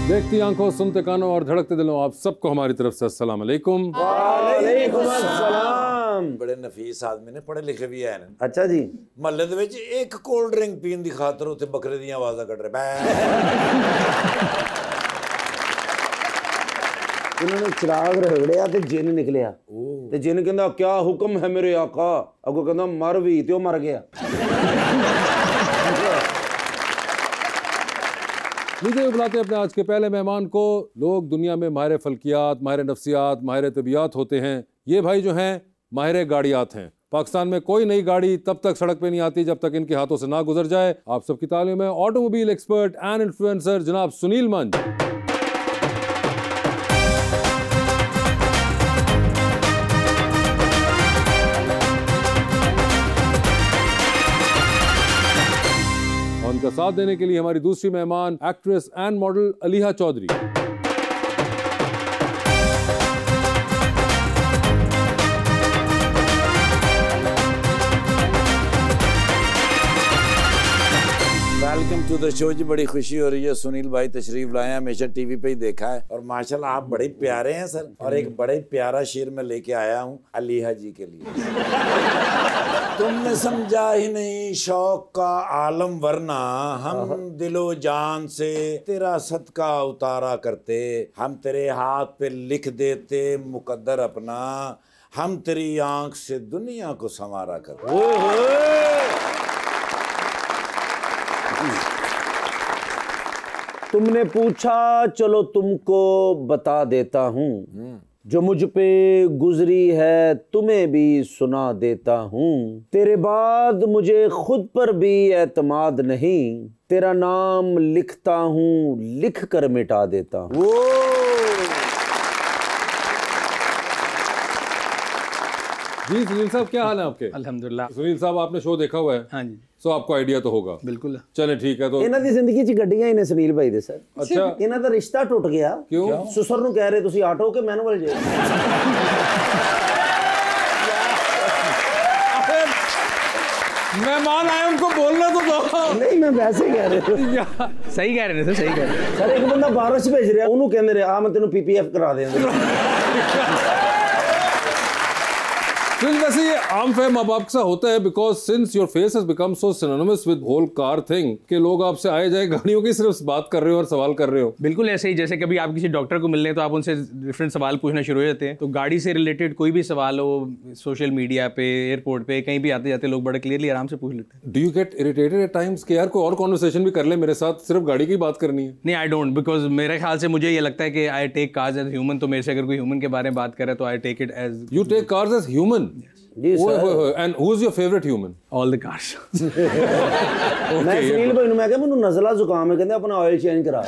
देखती आंखों, सुनते कानों और धड़कते दिलों, आप सबको हमारी तरफ से अस्सलाम वालेकुम। वालेकुम अस्सलाम। बड़े नफीस आदमी ने, पढ़े लिखे भी है। अच्छा जी। महल्ले दे विच एक कोल्ड ड्रिंक पीन दी खातर उत्ते बकरे दी आवाज़ां कट रहे। उन्होंने चिराग रगड़िया ते जिन निकलिया ते जिन कहंदा क्या हुक्म है मेरे आका, अगो कहंदा मर भी ते मर गया। लीजिए बुलाते हैं अपने आज के पहले मेहमान को। लोग दुनिया में माहिर फल्कियात, माहिर नफ्सियात, माहिर तबियात होते हैं। ये भाई जो हैं माहिर गाड़ियात हैं। पाकिस्तान में कोई नई गाड़ी तब तक सड़क पे नहीं आती जब तक इनके हाथों से ना गुजर जाए। आप सबकी तालीम है ऑटोमोबाइल एक्सपर्ट एंड इन्फ्लुएंसर जनाब सुनील मंज। उनका साथ देने के लिए हमारी दूसरी मेहमान actress and model Aliha Chaudhary. Welcome to the show जी। बड़ी खुशी हो रही है, सुनील भाई तशरीफ लाए हैं। हमेशा टीवी पे ही देखा है और माशाल्लाह आप बड़े प्यारे हैं सर। और एक बड़े प्यारा शेर मैं लेके आया हूँ अलीहा जी के लिए। तुमने समझा ही नहीं शौक का आलम, वरना हम दिलो जान से तेरा सदका उतारा करते। हम तेरे हाथ पे लिख देते मुकद्दर अपना, हम तेरी आंख से दुनिया को संवारा करते। तुमने पूछा चलो तुमको बता देता हूँ, जो मुझ पे गुजरी है तुम्हें भी सुना देता हूँ। तेरे बाद मुझे खुद पर भी एतमाद नहीं, तेरा नाम लिखता हूँ लिख कर मिटा देता हूँ। जी सुनील साहब, क्या हाल है आपके? अल्हम्दुलिल्लाह। सुनील साहब आपने शो देखा हुआ है? हाँ जी। सो आपको आइडिया तो होगा। बिल्कुल। चले ठीक है। तो इन्हां दी जिंदगी च गड्डियां ही ने सुनील भाई दे सर। अच्छा। इन्हां दा रिश्ता टूट गया। क्यों? सुसर नूं कह रहे तुसी आटो के मैनुअल जे। मेहमान आए उनको बोलना तो दो। नहीं मैं वैसे कह रहे थे। सही कह रहे थे, सही कह रहे थे। सर एक बंदा बारिश भेज रहा ओनू कहंदे रहे आ मैं तेनू पीपीएफ करा देंगे। वैसे ये आम फहम अब आपके साथ होता है because since your face has become so synonymous with whole car thing कि लोग आपसे आए जाए गाड़ियों की सिर्फ बात कर रहे हो और सवाल कर रहे हो। बिल्कुल ऐसे ही जैसे कभी आप किसी डॉक्टर को मिलने तो आप उनसे डिफरेंट सवाल पूछना शुरू हो जाते हैं। तो गाड़ी से रिलेटेड कोई भी सवाल हो, सोशल मीडिया पे, एयरपोर्ट पे, कहीं भी आते जाते लोग बड़े क्लियरली आराम से पूछ लेते हैं। Do you get irritated at times कि यार कोई और कॉन्वर्सेशन भी कर ले मेरे साथ, सिर्फ गाड़ी की बात करनी है? नहीं, आई डोंट, बिकॉज मेरे ख्याल से मुझे ये लगता है कि I take cars as human. तो मेरे से अगर कोई ह्यूमन के बारे में बात करे तो I take it as. You take cars as human? जी sir. And who is your favourite human? All the cars. मैं सुनील भाई नूं मैं कहा मैनूं नज़ला जुकाम है, कहंदे अपना ऑयल चेंज करा।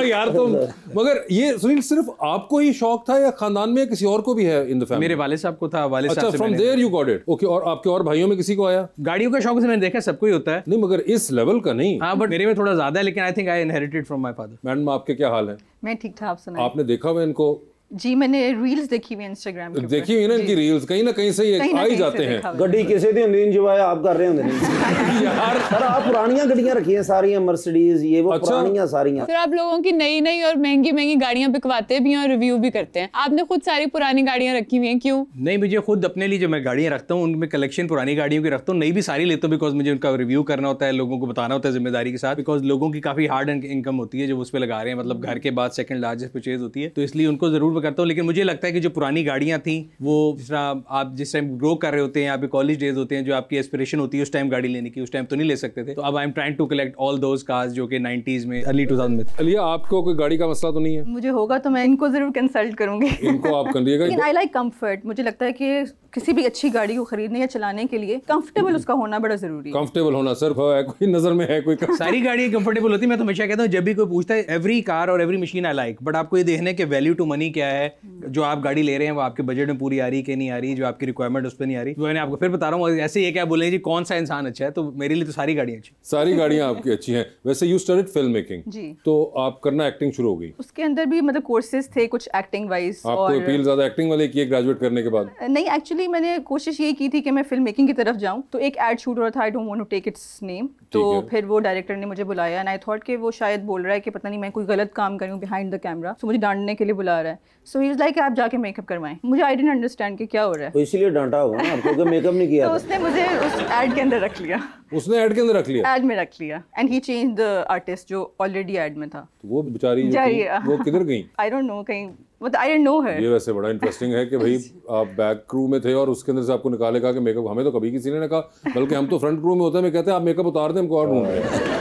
यार तुम, मगर ये सुनील सिर्फ आपको ही शौक था या खानदान में किसी और को भी है इन द फैमिली? मेरे वाले साहब को था। वाले साहब अच्छा, से from there you got it. Okay, और आपके और भाइयों में किसी को आया? गाड़ियों का शौक से मैंने देखा सबको ही होता है। नहीं मगर इस लेवल का नहीं। हाँ, बट मेरे में थोड़ा ज्यादा है, लेकिन I think I inherited from my father. Madam आपके क्या हाल है? मैं ठीक ठाक सुना। आपने देखा हुआ इनको? जी मैंने रील्स देखी हुई इंस्टाग्राम के। देखी हुई ना इनकी रील्स, कहीं ना कहीं से ये आ ही जाते हैं। गड्डी किसी दी हुंदी इंजॉय आप कर रहे होंगे नहीं यार सर। आप पुरानियां गड्डियां रखी हैं सारी, मर्सिडीज ये वो। अच्छा? पुरानियां सारी फिर आप लोगों की नई नई और महंगी महंगी गाड़ियां बिकवाते भी हैं और रिव्यू भी करते हैं। आपने खुद सारी पुरानी गाड़ियां रखी हुई हैं, क्यों? नहीं, मुझे खुद अपने लिए जो मैं गाड़ियां रखता हूँ उनमें कलेक्शन पुरानी गाड़ियों की रखता हूँ। नई भी सारी लेता हूँ बिकॉज मुझे उनका रिव्यू करना होता है, लोगों को बताना होता है जिम्मेदारी के साथ। बिकॉज लोगों की काफी हार्ड इनकम होती है जो उस पर लगा रहे हैं, मतलब घर के बाद सेकंड लार्जेस्ट परचेज होती है, तो इसलिए उनको जरूर मैं करता हूँ। लेकिन मुझे लगता है कि जो पुरानी गाड़ियां थी वो आप जिस टाइम ग्रो कर रहे होते हैं, आपके कॉलेज डेज होते हैं, जो आपकी एस्पिरेशन होती है उस टाइम गाड़ी लेने की, उस टाइम तो नहीं ले सकते थे। तो अब I am trying to collect all those cars जो कि 90s में, अर्ली 2000 में। अलिया आपको कोई गाड़ी का मसला तो नहीं है? मुझे होगा तो मैं इनको जरूर कंसल्ट करूंगी। इनको आप करिएगा। लेकिन आई लाइक कंफर्ट। मुझे लगता है कि किसी भी अच्छी गाड़ी को खरीदने या चलाने के लिए कंफर्टेबल उसका होना बड़ा जरूरी है। कंफर्टेबल होना सर है कोई नजर में है कोई? सारी गाड़ी कंफर्टेबल होती है। मैं तो हमेशा कहता हूँ जब भी कोई पूछता है एवरी कार और every machine I like, but आपको ये देखना है कि वैल्यू टू मनी क्या है, जो आप गाड़ी ले रहे हैं वो आपके बजट में पूरी आ रही कि नहीं आ रही, जो आपकी रिक्वायरमेंट उस पर नहीं आ रही। तो मैंने आपको फिर बता रहा हूँ, ऐसे ये क्या बोलेंगे जी कौन सा इंसान अच्छा है, तो मेरे लिए तो सारी गाड़ियाँ अच्छी, सारी गाड़ियाँ आपकी अच्छी हैं। वैसे यू स्टार्टेड फिल्म मेकिंग, जी। तो आप करना एक्टिंग शुरू हो गई। उसके अंदर भी मतलब कोर्सेज थे कुछ एक्टिंग वाइज। आपको अपील ज्यादा एक्टिंग वाले की ग्रेजुएट करने के बाद? नहीं, एक्चुअली मैंने कोशिश यही की थी कि मैं फिल्म मेकिंग की तरफ जाऊं। तो एक एड शूट हो रहा था, I don't want to take its name, तो फिर वो डायरेक्टर ने मुझे बुलाया एंड आई थॉट कि वो शायद बोल रहा है कि पता नहीं मैं कोई गलत काम करूं बिहाइंड द कैमरा, सो मुझे डांटने के लिए बुला रहा है। सो ही वाज लाइक आप जाके मेकअप करवाएं। मुझे आई डिडंट अंडरस्टैंड कि क्या हो रहा है, तो इसीलिए डांटा होगा ना आपको कि मेकअप नहीं किया। तो उसने मुझे उस एड के अंदर रख लिया, उसने ऐड के अंदर रख लिया, एड में रख लिया and he change the artist जो ऑलरेडी एड में था। तो वो बेचारी जो थी, वो किधर गई? आई डोंट नो, कहीं मतलब आई डोंट नो हर। ये वैसे बड़ा इंटरेस्टिंग है कि भाई आप बैक क्रू में थे और उसके अंदर से आपको निकाले, कहा कि मेकअप, हमें तो कभी किसी ने कहा, बल्कि हम तो फ्रंट क्रू में होते हैं, मैं कहते हैं आप मेकअप उतार दें, हमको और ढूंढ रहे हैं।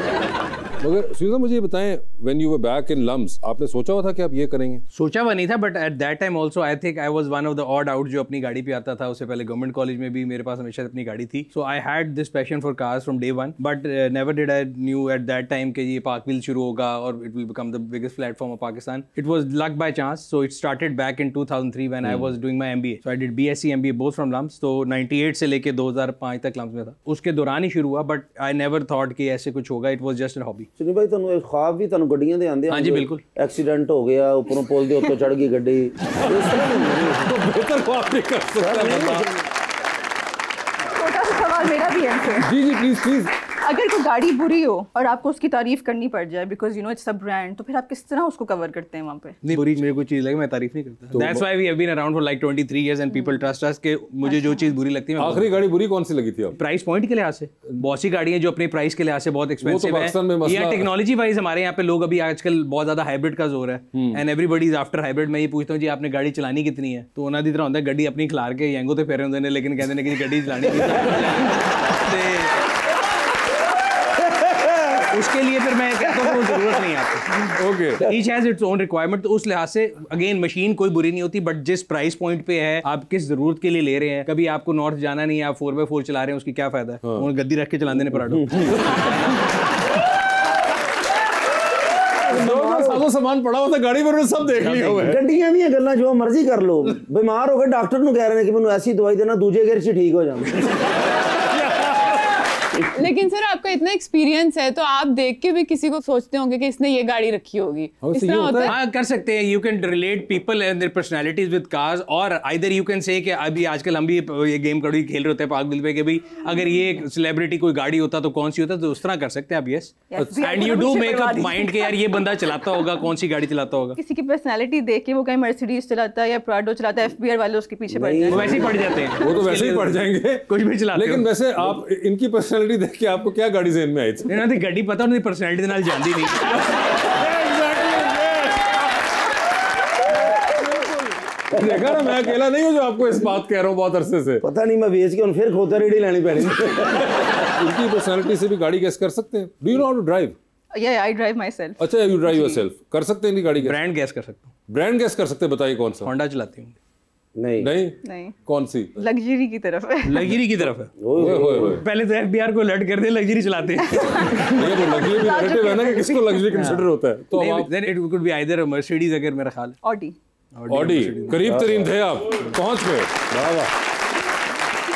मगर सुनीता मुझे ये बताएं, when you were back in LUMS, आपने सोचा हुआ था कि आप ये करेंगे? सोचा हुआ नहीं था, but at that time also I think I was one of the odd out जो अपनी गाड़ी पे आता था। उससे पहले गवर्नमेंट कॉलेज में भी मेरे पास हमेशा अपनी गाड़ी थी, so I had this passion for cars from day one, but never did I knew at that time कि ये पार्कव्हील शुरू होगा और it will become the biggest platform of Pakistan. It was luck by chance, so it started back in 2003 when I was doing my MBA. So I did BSc MBA both from LUMS, तो 98 से लेके 2005 तक lumps में था। उसके दौरान ही शुरू हुआ, बट आई नेवर थॉट कि ऐसे कुछ होगा। It was just an hobby. सुनी भाई ਤੁਹਾਨੂੰ एक ख्वाब भी ਤੁਹਾਨੂੰ ਗੱਡੀਆਂ ਦੇ ਆਂਦੇ? हाँ जी बिल्कुल। एक्सीडेंट हो गया, ऊपरों पुल ਦੇ ਉੱਤੇ ਚੜ ਗਈ ਗੱਡੀ, ਇਸ ਤਰ੍ਹਾਂ नहीं? तो बेहतर को आप नहीं कर सकते। छोटा सा सवाल मेरा भी है इनसे। जी जी प्लीज प्लीज। अगर कोई गाड़ी बुरी हो और आपको उसकी तारीफ करनी पड़ जाए because you know it's a brand, तो फिर आप किस तरह उसको कवर करते हैं वहाँ पे? नहीं, बुरी मेरे को चीज लगे मैं तारीफ नहीं करता। That's why we have been around for like 23 years and people trust us कि मुझे जो चीज बुरी लगती है। आखिरी गाड़ी बुरी कौन सी लगी थी आप? प्राइस पॉइंट के लिहाज से बहुत सी गाड़ियां जो अपने प्राइस के लिहाज से बहुत एक्सपेंसिव है, या टेक्नोलॉजी वाइज हमारे यहाँ पे लोग अभी आजकल बहुत ज्यादा हाइब्रिड का जोर है and everybody is after hybrid. मैं ये पूछता हूँ जी आपने गाड़ी चलानी कितनी है, तो उन्होंने तरह होता है गड्डी अपनी खिलार के यंगो तो फेरे होंगे, लेकिन कहते हैं कि गड्डी चलानी उसके लिए फिर मैं कहता हूँ जरूरत नहीं आपको। Okay, each has its own requirement. तो उस लिहाज से अगेन मशीन कोई बुरी नहीं होती, बट जिस प्राइस पॉइंट पे है, आप किस जरूरत के लिए ले रहे हैं। कभी आपको नॉर्थ जाना नहीं है, आप 4x4 चला रहे हैं, उसकी क्या फायदा है? हाँ। गद्दी रख के चला देने पराठों। सामान पड़ा हुआ था गाड़ी पर, सब देख लिया हुआ है। ਗੱਡੀਆਂ ਦੀਆਂ ਗੱਲਾਂ ਜੋ ਮਰਜ਼ੀ ਕਰ ਲੋ, ਬਿਮਾਰ ਹੋ ਕੇ ਡਾਕਟਰ ਨੂੰ ਕਹਿ ਰਹੇ ਨੇ ਕਿ ਮੈਨੂੰ ਐਸੀ ਦਵਾਈ ਦੇਣਾ, ਦੂਜੇ ਗੇਰ 'ਚ ਠੀਕ ਹੋ ਜਾਣਾ। लेकिन सर आपका इतना एक्सपीरियंस है तो आप देख के भी किसी को सोचते होंगे कि इसने ये गाड़ी रखी होगी, इस तरह होता है? हाँ, कर सकते हैं। You can relate people and their personalities with cars, और आइदर यू कैन से कि अभी आजकल हम भी ये गेम कभी खेल रहे होते हैं पार्कव्हील पे कि भाई अगर ये सेलिब्रिटी कोई गाड़ी होता तो कौन सी होता, तो उस तरह कर सकते हैं आप। Yes, and you do make up mind के यार ये बंदा चलाता होगा, कौन सी गाड़ी चलाता होगा। किसी की पर्सनालिटी देख के वो कहीं मर्सिडीज चलाता है या प्राडो चलाता है, एफबीआर वाले उसके पीछे पड़ जाएंगे। वैसे ही पड़ जाते हैं, वो तो वैसे ही पड़ जाएंगे, कुछ भी चलाते। लेकिन वैसे आप इनकी पर्सनालिटी देख के आपको क्या गाड़ी ज़हन में आई थी? इन्होंने गाड़ी पता उनकी पर्सनालिटी नाल जानती नहीं। देखा ना, मैं अकेला नहीं हूँ जो आपको इस बात कह रहा हूँ बहुत अरसे से। पता नहीं मैं बेच के उन फिर खोता रेडी लेनी पड़ी। इनकी पर्सनालिटी से भी गाड़ी गेस कर सकते हैं। Do you know how to drive? Yeah, I drive myself. अच्छा, यू ड्राइव योरसेल्फ। कर सकते हैं इनकी गाड़ी गेस? ब्रांड गैस कर सकता हूँ। ब्रांड गेस कर सकते हैं, बताइए कौन सा? होंडा चलाती हूँ। नहीं नहीं, कौन सी? लग्जरी की तरफ है। लग्जरी की तरफ है। ओए होए होए, पहले तो एफबीआर को अलर्ट कर दे, लग्जरी चलाते हैं। ये वो लग्जरी भी नैरेटिव है ना कि किसको लग्जरी कंसीडर होता है। तो अब आप then it could be either Mercedes, अगर मेरा ख्याल है ऑडी। ऑडी करीब तरीन थे आप, पहुंच गए। वाह वाह,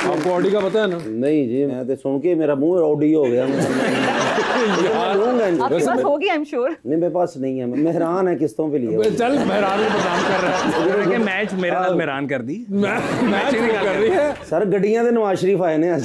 आपको ऑडी का पता है ना? नहीं जी, मैं तो सुन के मेरा मुंह ऑडी हो गया। आपके पास होगी आई एम श्योर। नहीं, मेरे पास नहीं है, मेहरान है, किस्तों पे लिया। चल मेहरान को बदनाम कर रहा है। कि मैच मेरे नाल मेहरान कर दी, मैच कर रही है। सर गड्डियां दे नवाज शरीफ आए ने आज।